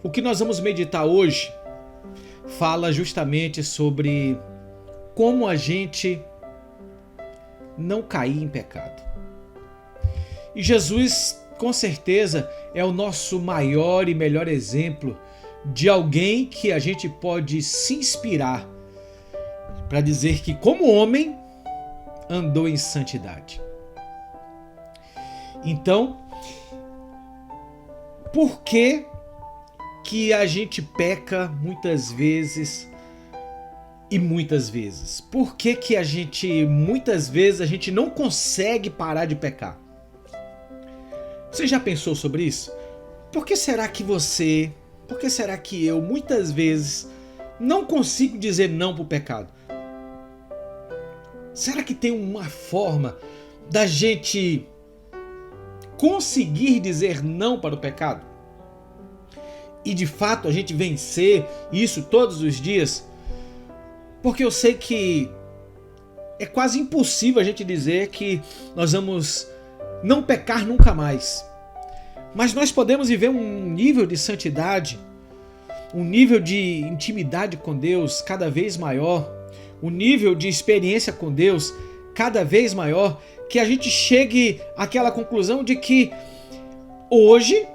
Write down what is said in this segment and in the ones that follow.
O que nós vamos meditar hoje fala justamente sobre como a gente não cair em pecado. E Jesus, com certeza, é o nosso maior e melhor exemplo de alguém que a gente pode se inspirar para dizer que, como homem, andou em santidade. Então, por que a gente peca muitas vezes e muitas vezes? Por que muitas vezes a gente não consegue parar de pecar? Você já pensou sobre isso? Por que será que eu muitas vezes não consigo dizer não para o pecado? Será que tem uma forma da gente conseguir dizer não para o pecado? E de fato a gente vencer isso todos os dias? Porque eu sei que é quase impossível a gente dizer que nós vamos não pecar nunca mais. Mas nós podemos viver um nível de santidade, um nível de intimidade com Deus cada vez maior, um nível de experiência com Deus cada vez maior, que a gente chegue àquela conclusão de que hoje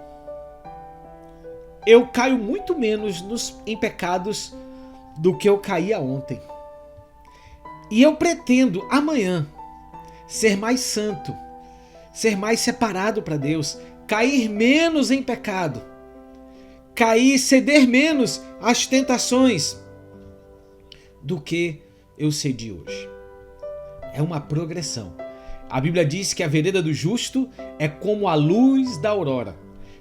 eu caio muito menos em pecados do que eu caía ontem. E eu pretendo amanhã ser mais santo, ser mais separado para Deus, cair menos em pecado, ceder menos às tentações do que eu cedi hoje. É uma progressão. A Bíblia diz que a vereda do justo é como a luz da aurora,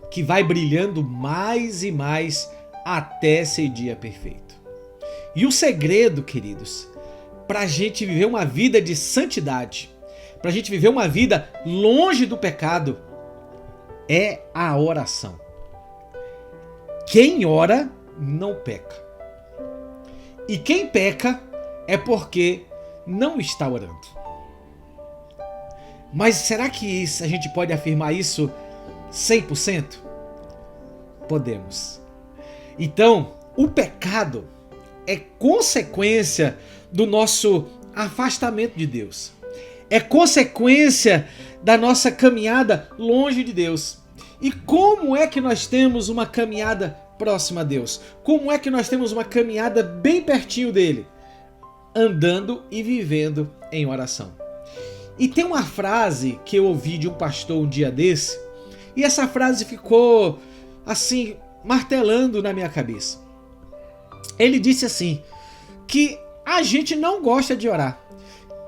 que vai brilhando mais e mais até ser dia perfeito. E o segredo, queridos, para a gente viver uma vida de santidade, para a gente viver uma vida longe do pecado, é a oração. Quem ora não peca. E quem peca é porque não está orando. Mas será que a gente pode afirmar isso 100%? Podemos. Então, o pecado é consequência do nosso afastamento de Deus. É consequência da nossa caminhada longe de Deus. E como é que nós temos uma caminhada próxima a Deus? Como é que nós temos uma caminhada bem pertinho dele? Andando e vivendo em oração. E tem uma frase que eu ouvi de um pastor um dia desse, e essa frase ficou assim, martelando na minha cabeça. Ele disse assim, que a gente não gosta de orar.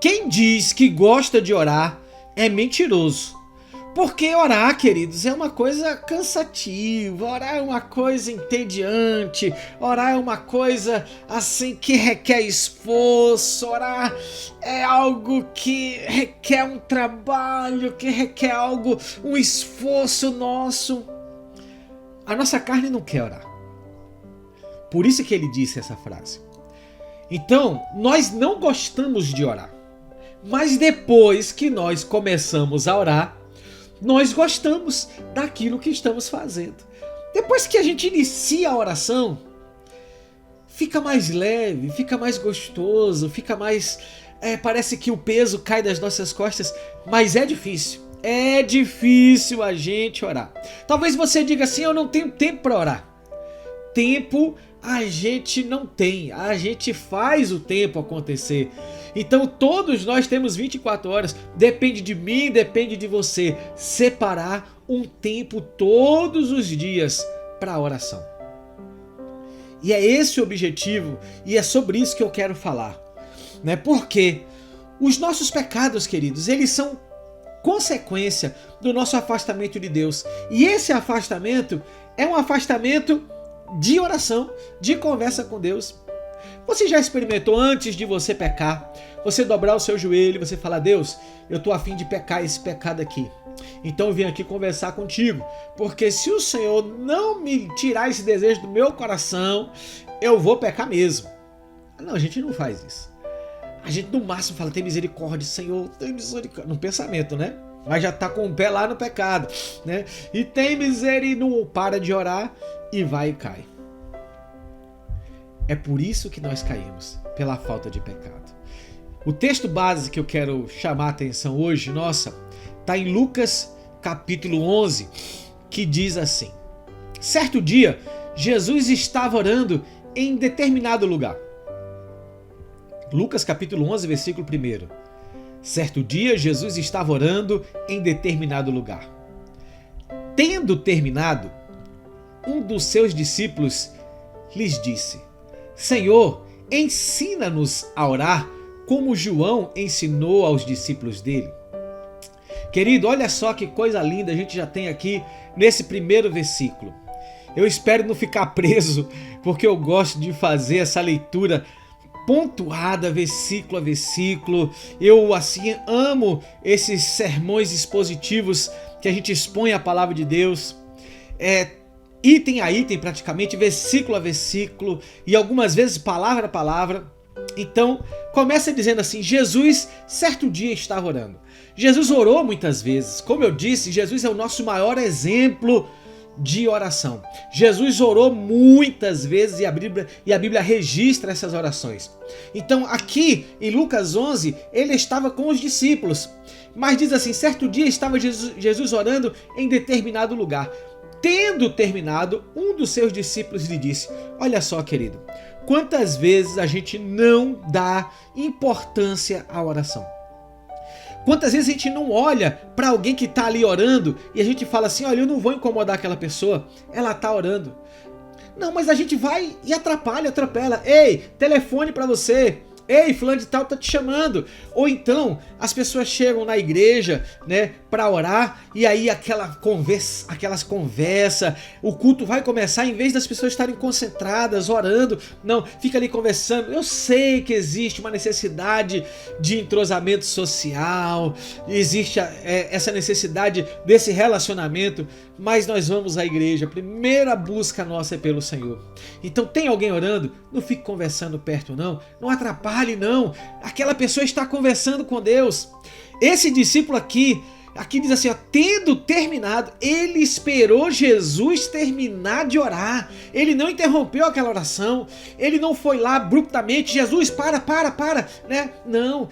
Quem diz que gosta de orar é mentiroso. Porque orar, queridos, é uma coisa cansativa, orar é uma coisa entediante, orar é uma coisa assim que requer esforço, orar é algo que requer um trabalho, que requer um esforço nosso. A nossa carne não quer orar. Por isso que ele disse essa frase. Então, nós não gostamos de orar. Mas depois que nós começamos a orar, nós gostamos daquilo que estamos fazendo. Depois que a gente inicia a oração, fica mais leve, fica mais gostoso, fica mais... parece que o peso cai das nossas costas, mas é difícil. É difícil a gente orar. Talvez você diga assim, eu não tenho tempo para orar. Tempo a gente não tem, a gente faz o tempo acontecer. Então todos nós temos 24 horas, depende de mim, depende de você, separar um tempo todos os dias para a oração. E é esse o objetivo, e é sobre isso que eu quero falar, né? Porque os nossos pecados, queridos, eles são consequência do nosso afastamento de Deus. E esse afastamento é um afastamento de oração, de conversa com Deus. Você já experimentou antes de você pecar, você dobrar o seu joelho, você falar, Deus, eu tô a fim de pecar esse pecado aqui. Então eu vim aqui conversar contigo, porque se o Senhor não me tirar esse desejo do meu coração, eu vou pecar mesmo. Não, a gente não faz isso. A gente no máximo fala, tem misericórdia, Senhor, tem misericórdia. No pensamento, né? mas já está com o pé lá no pecado, né? E tem miséria e não para de orar e vai e cai. É por isso que nós caímos, pela falta de pecado. O texto base que eu quero chamar a atenção hoje, está em Lucas capítulo 11, que diz assim: certo dia, Jesus estava orando em determinado lugar. Lucas capítulo 11, versículo 1. Certo dia, Jesus estava orando em determinado lugar. Tendo terminado, um dos seus discípulos lhes disse: Senhor, ensina-nos a orar como João ensinou aos discípulos dele. Querido, olha só que coisa linda a gente já tem aqui nesse primeiro versículo. Eu espero não ficar preso, porque eu gosto de fazer essa leitura pontuada, versículo a versículo. Eu, assim, amo esses sermões expositivos que a gente expõe a palavra de Deus. Item a item, praticamente, versículo a versículo, e algumas vezes palavra a palavra. Então, começa dizendo assim: Jesus, certo dia, estava orando. Jesus orou muitas vezes. Como eu disse, Jesus é o nosso maior exemplo de oração. Jesus orou muitas vezes e a Bíblia registra essas orações. Então, aqui em Lucas 11, ele estava com os discípulos. Mas diz assim: certo dia estava Jesus orando em determinado lugar. Tendo terminado, um dos seus discípulos lhe disse: olha só, querido, quantas vezes a gente não dá importância à oração? Quantas vezes a gente não olha para alguém que está ali orando e a gente fala assim: olha, eu não vou incomodar aquela pessoa, ela está orando. Não, mas a gente vai e atropela. Ei, telefone para você. Ei, fulano de tal tá te chamando. Ou então, as pessoas chegam na igreja, né, para orar, e aí aquelas conversas, o culto vai começar, em vez das pessoas estarem concentradas, orando, não, fica ali conversando. Eu sei que existe uma necessidade de entrosamento social, existe essa necessidade desse relacionamento, mas nós vamos à igreja, a primeira busca nossa é pelo Senhor. Então, tem alguém orando? Não fique conversando perto, não atrapalhe, não. Aquela pessoa está conversando com Deus. Esse discípulo aqui diz assim, ó, tendo terminado, ele esperou Jesus terminar de orar. Ele não interrompeu aquela oração. Ele não foi lá abruptamente: Jesus, para, né? Não,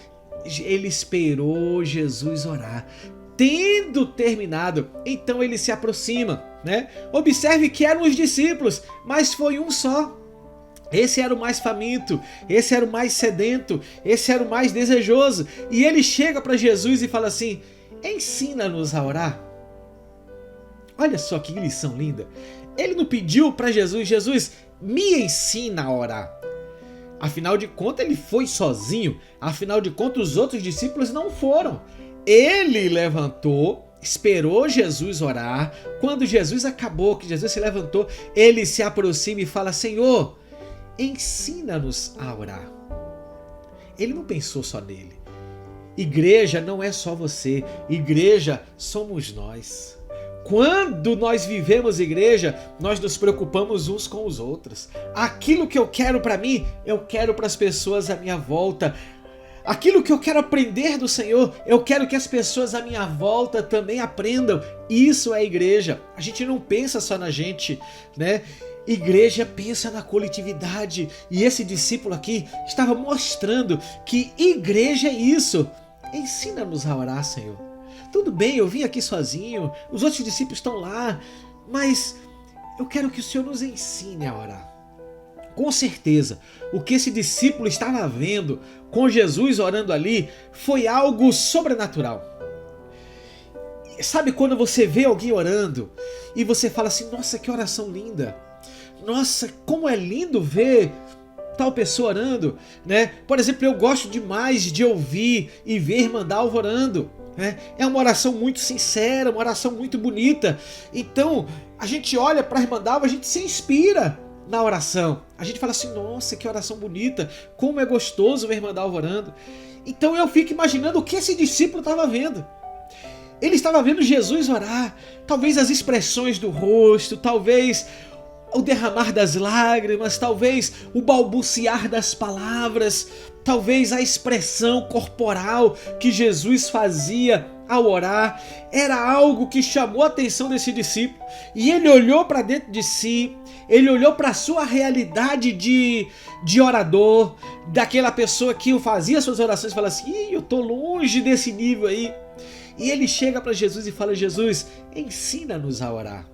ele esperou Jesus orar. Tendo terminado, então ele se aproxima, né? Observe que eram os discípulos, mas foi um só. Esse era o mais faminto, esse era o mais sedento, esse era o mais desejoso. E ele chega para Jesus e fala assim: ensina-nos a orar. Olha só que lição linda. Ele não pediu para Jesus: Jesus, me ensina a orar. Afinal de contas, ele foi sozinho. Afinal de contas, os outros discípulos não foram. Ele levantou, esperou Jesus orar. Quando Jesus acabou, que Jesus se levantou, ele se aproxima e fala: Senhor, ensina-nos a orar. Ele não pensou só nele. Igreja não é só você. Igreja somos nós. Quando nós vivemos igreja, nós nos preocupamos uns com os outros. Aquilo que eu quero para mim, eu quero para as pessoas à minha volta. Aquilo que eu quero aprender do Senhor, eu quero que as pessoas à minha volta também aprendam. Isso é igreja. A gente não pensa só na gente, né? Igreja pensa na coletividade. E esse discípulo aqui estava mostrando que igreja é isso. Ensina-nos a orar, Senhor. Tudo bem, eu vim aqui sozinho, os outros discípulos estão lá, mas eu quero que o Senhor nos ensine a orar. Com certeza, o que esse discípulo estava vendo com Jesus orando ali foi algo sobrenatural. Sabe quando você vê alguém orando e você fala assim: nossa, que oração linda! Nossa, como é lindo ver tal pessoa orando, né? Por exemplo, eu gosto demais de ouvir e ver irmã Dalva orando, né? É uma oração muito sincera, uma oração muito bonita. Então, a gente olha para a irmã Dalva, a gente se inspira na oração. A gente fala assim: nossa, que oração bonita, como é gostoso ver a irmã Dalva orando. Então eu fico imaginando o que esse discípulo estava vendo. Ele estava vendo Jesus orar, talvez as expressões do rosto, talvez o derramar das lágrimas, talvez o balbuciar das palavras, talvez a expressão corporal que Jesus fazia ao orar era algo que chamou a atenção desse discípulo. E ele olhou para dentro de si, ele olhou para a sua realidade de orador, daquela pessoa que fazia suas orações e falava assim: eu estou longe desse nível aí. E ele chega para Jesus e fala: Jesus, ensina-nos a orar.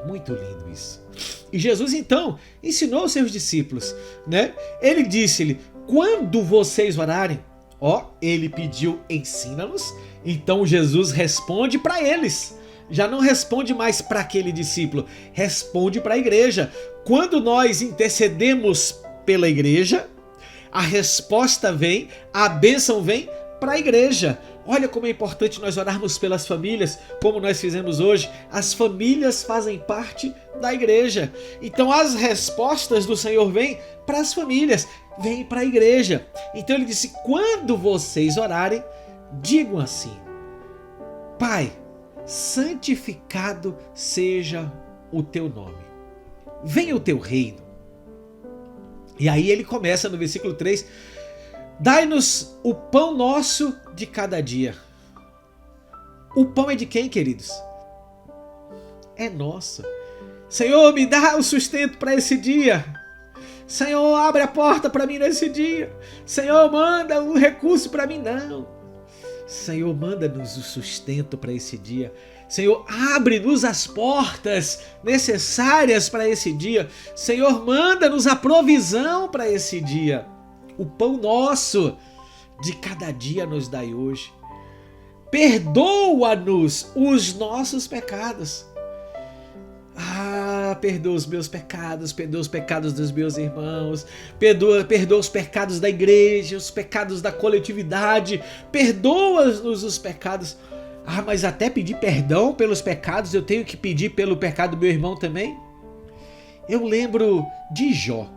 Muito lindo isso. E Jesus então ensinou os seus discípulos, né? Ele disse-lhe: quando vocês orarem, ele pediu, ensina-nos. Então Jesus responde para eles. Já não responde mais para aquele discípulo, responde para a igreja. Quando nós intercedemos pela igreja, a resposta vem, a bênção vem para a igreja. Olha como é importante nós orarmos pelas famílias, como nós fizemos hoje. As famílias fazem parte da igreja. Então as respostas do Senhor vêm para as famílias, vêm para a igreja. Então ele disse: quando vocês orarem, digam assim: Pai, santificado seja o teu nome. Venha o teu reino. E aí ele começa no versículo 3: dai-nos o pão nosso de cada dia. O pão é de quem, queridos? É nosso. Senhor, me dá o sustento para esse dia. Senhor, abre a porta para mim nesse dia. Senhor, manda um recurso para mim. Não. Senhor, manda-nos o sustento para esse dia. Senhor, abre-nos as portas necessárias para esse dia. Senhor, manda-nos a provisão para esse dia. O pão nosso de cada dia nos dai hoje. Perdoa-nos os nossos pecados. Perdoa os meus pecados, perdoa os pecados dos meus irmãos, perdoa os pecados da igreja, os pecados da coletividade, perdoa-nos os pecados. Mas até pedir perdão pelos pecados, eu tenho que pedir pelo pecado do meu irmão também? Eu lembro de Jó.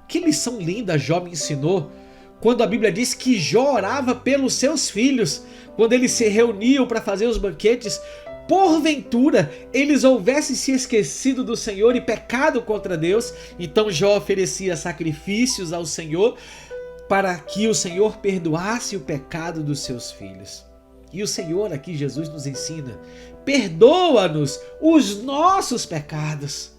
Que lição linda Jó me ensinou, quando a Bíblia diz que Jó orava pelos seus filhos, quando eles se reuniam para fazer os banquetes. Porventura eles houvessem se esquecido do Senhor e pecado contra Deus, então Jó oferecia sacrifícios ao Senhor para que o Senhor perdoasse o pecado dos seus filhos. E o Senhor aqui, Jesus, nos ensina: perdoa-nos os nossos pecados.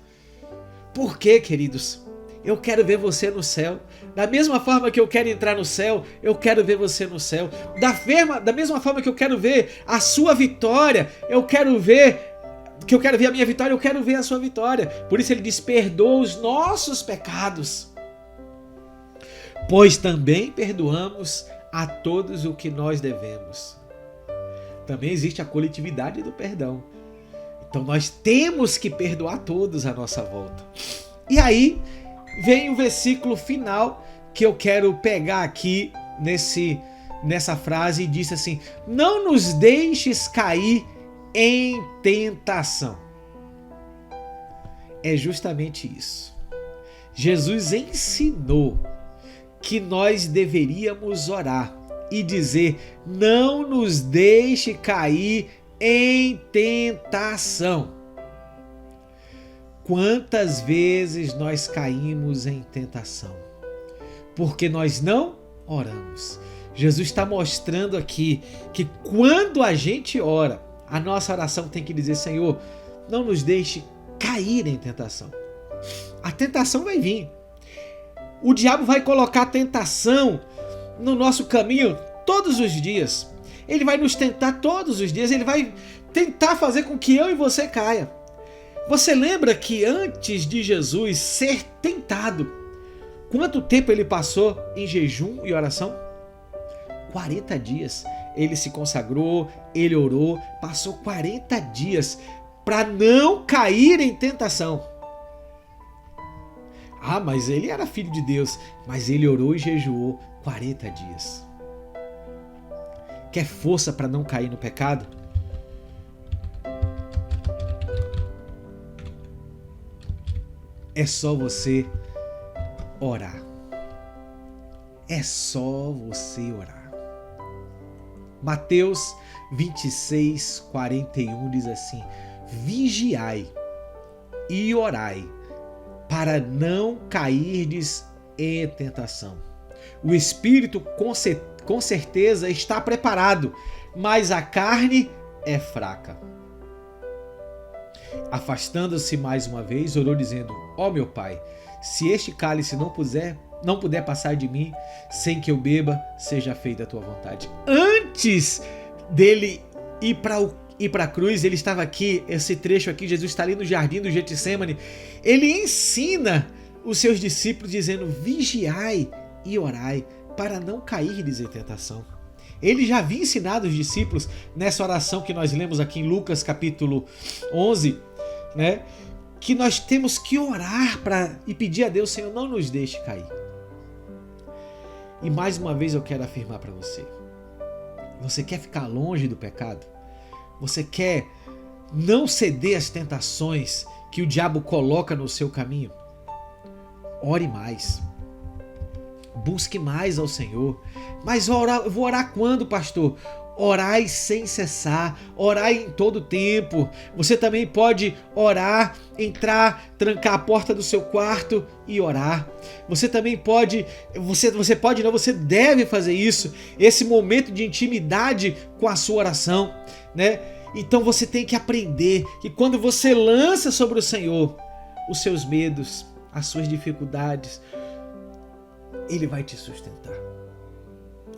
Por quê, queridos? Eu quero ver você no céu. Da mesma forma que eu quero entrar no céu, eu quero ver você no céu. Da mesma forma que eu quero ver a sua vitória, eu quero ver a minha vitória, eu quero ver a sua vitória. Por isso ele diz: perdoa os nossos pecados, pois também perdoamos a todos o que nós devemos. Também existe a coletividade do perdão. Então nós temos que perdoar todos à nossa volta. E aí vem o versículo final que eu quero pegar aqui nessa frase, e diz assim: não nos deixes cair em tentação. É justamente isso. Jesus ensinou que nós deveríamos orar e dizer: não nos deixe cair em tentação. Quantas vezes nós caímos em tentação? Porque nós não oramos. Jesus está mostrando aqui que quando a gente ora, a nossa oração tem que dizer: Senhor, não nos deixe cair em tentação. A tentação vai vir. O diabo vai colocar a tentação no nosso caminho todos os dias. Ele vai nos tentar todos os dias. Ele vai tentar fazer com que eu e você caia. Você lembra que antes de Jesus ser tentado, quanto tempo ele passou em jejum e oração? 40 dias. Ele se consagrou, ele orou, passou 40 dias para não cair em tentação. Mas ele era filho de Deus, mas ele orou e jejuou 40 dias. Quer força para não cair no pecado? É só você orar. É só você orar. Mateus 26, 41 diz assim: vigiai e orai, para não cairdes em tentação. O espírito com certeza está preparado, mas a carne é fraca. Afastando-se mais uma vez, orou dizendo: ó meu Pai, se este cálice não puder passar de mim, sem que eu beba, seja feita a tua vontade. Antes dele ir para a cruz, ele estava aqui, esse trecho aqui, Jesus está ali no jardim do Getsêmani, ele ensina os seus discípulos dizendo: vigiai e orai, para não cairdes em tentação. Ele já havia ensinado os discípulos nessa oração que nós lemos aqui em Lucas capítulo 11, né? Que nós temos que orar e pedir a Deus: Senhor, não nos deixe cair. E mais uma vez eu quero afirmar para você: você quer ficar longe do pecado? Você quer não ceder às tentações que o diabo coloca no seu caminho? Ore mais. Busque mais ao Senhor. Mas eu vou orar quando, pastor? Orai sem cessar, orai em todo tempo. Você também pode orar, entrar, trancar a porta do seu quarto e orar. Você também pode, você deve fazer isso, esse momento de intimidade com a sua oração, né? Então você tem que aprender que quando você lança sobre o Senhor os seus medos, as suas dificuldades, Ele vai te sustentar.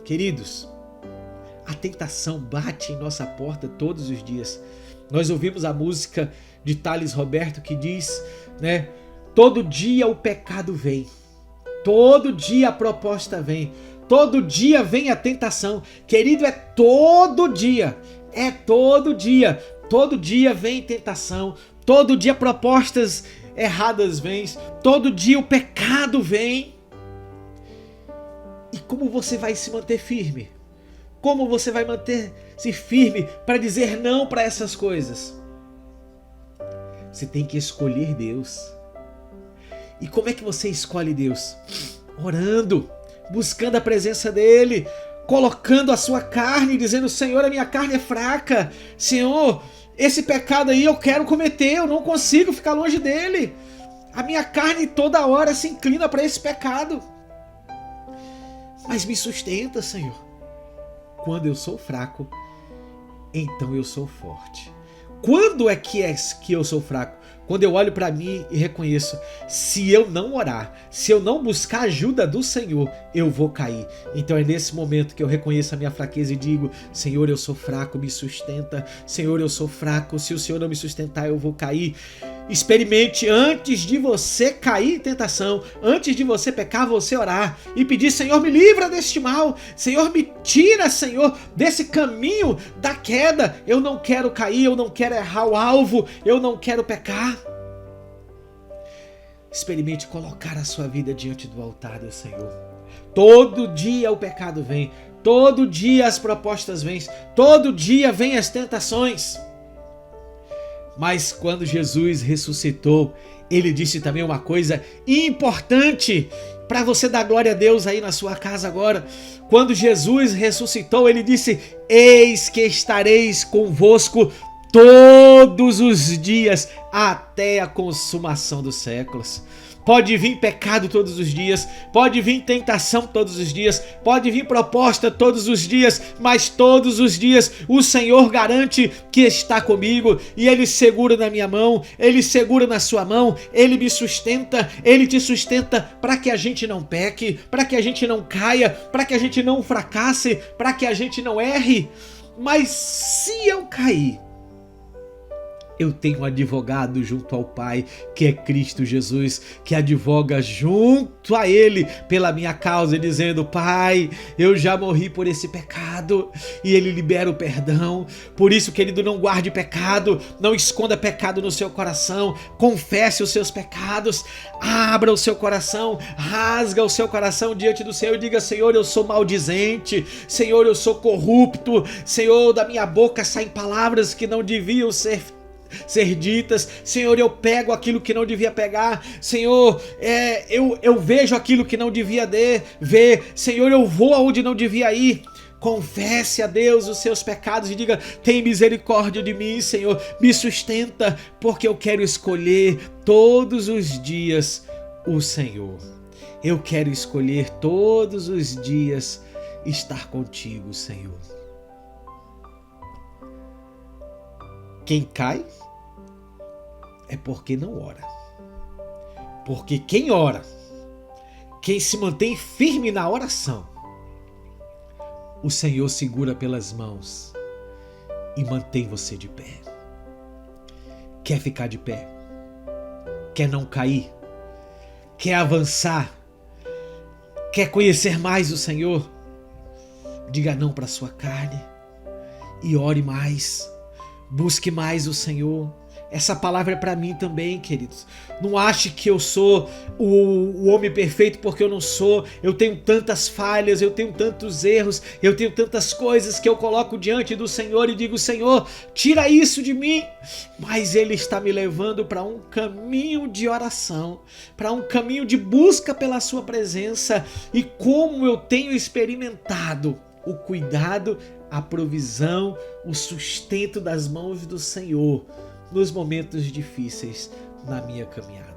Queridos, a tentação bate em nossa porta todos os dias. Nós ouvimos a música de Thales Roberto que diz, né? Todo dia o pecado vem. Todo dia a proposta vem. Todo dia vem a tentação. Querido, é todo dia. É todo dia. Todo dia vem tentação. Todo dia propostas erradas vêm. Todo dia o pecado vem. E como você vai se manter firme? Como você vai manter-se firme para dizer não para essas coisas? Você tem que escolher Deus. E como é que você escolhe Deus? Orando, buscando a presença dEle, colocando a sua carne, dizendo: Senhor, a minha carne é fraca. Senhor, esse pecado aí eu quero cometer, eu não consigo ficar longe dele. A minha carne toda hora se inclina para esse pecado. Mas me sustenta, Senhor. Quando eu sou fraco, então eu sou forte. Quando é que eu sou fraco? Quando eu olho para mim e reconheço: se eu não orar, se eu não buscar a ajuda do Senhor, eu vou cair. Então é nesse momento que eu reconheço a minha fraqueza e digo: Senhor, eu sou fraco, me sustenta. Senhor, eu sou fraco, se o Senhor não me sustentar, eu vou cair. Experimente antes de você cair em tentação, antes de você pecar, você orar e pedir: Senhor, me livra deste mal. Senhor, me tira, Senhor, desse caminho da queda. Eu não quero cair, eu não quero errar o alvo, eu não quero pecar. Experimente colocar a sua vida diante do altar do Senhor. Todo dia o pecado vem, todo dia as propostas vêm, todo dia vêm as tentações. Mas quando Jesus ressuscitou, Ele disse também uma coisa importante para você dar glória a Deus aí na sua casa agora. Quando Jesus ressuscitou, Ele disse: eis que estareis convosco todos os dias até a consumação dos séculos. Pode vir pecado todos os dias, pode vir tentação todos os dias, pode vir proposta todos os dias, mas todos os dias o Senhor garante que está comigo e Ele segura na minha mão, Ele segura na sua mão, Ele me sustenta, Ele te sustenta para que a gente não peque, para que a gente não caia, para que a gente não fracasse, para que a gente não erre. Mas se eu cair, eu tenho um advogado junto ao Pai, que é Cristo Jesus, que advoga junto a Ele pela minha causa, dizendo: Pai, eu já morri por esse pecado, e Ele libera o perdão. Por isso, querido, não guarde pecado, não esconda pecado no seu coração, confesse os seus pecados, abra o seu coração, rasga o seu coração diante do Senhor e diga: Senhor, eu sou maldizente, Senhor, eu sou corrupto, Senhor, da minha boca saem palavras que não deviam ser ditas, Senhor, eu pego aquilo que não devia pegar, Senhor, eu vejo aquilo que não devia ver, Senhor, eu vou aonde não devia ir. Confesse a Deus os seus pecados e diga: tem misericórdia de mim, Senhor, me sustenta, porque eu quero escolher todos os dias o Senhor. Eu quero escolher todos os dias estar contigo, Senhor. Quem cai é porque não ora. Porque quem ora, quem se mantém firme na oração, o Senhor segura pelas mãos e mantém você de pé. Quer ficar de pé? Quer não cair? Quer avançar? Quer conhecer mais o Senhor? Diga não para a sua carne e ore mais. Busque mais o Senhor. Essa palavra é para mim também, queridos. Não ache que eu sou o homem perfeito, porque eu não sou. Eu tenho tantas falhas, eu tenho tantos erros, eu tenho tantas coisas que eu coloco diante do Senhor e digo: Senhor, tira isso de mim. Mas Ele está me levando para um caminho de oração, para um caminho de busca pela Sua presença. E como eu tenho experimentado o cuidado, a provisão, o sustento das mãos do Senhor nos momentos difíceis na minha caminhada.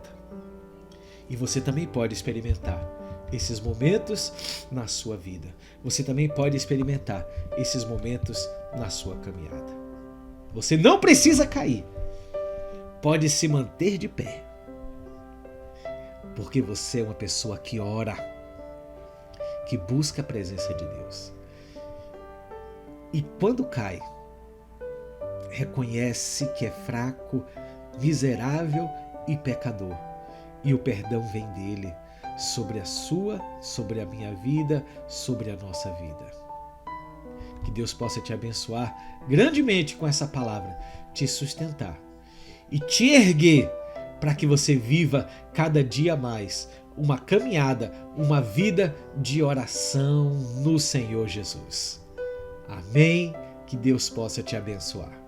E você também pode experimentar esses momentos na sua vida. Você também pode experimentar esses momentos na sua caminhada. Você não precisa cair. Pode se manter de pé. Porque você é uma pessoa que ora, que busca a presença de Deus. E quando cai, reconhece que é fraco, miserável e pecador. E o perdão vem dele sobre a sua, sobre a minha vida, sobre a nossa vida. Que Deus possa te abençoar grandemente com essa palavra, te sustentar e te erguer para que você viva cada dia mais uma caminhada, uma vida de oração no Senhor Jesus. Amém? Que Deus possa te abençoar.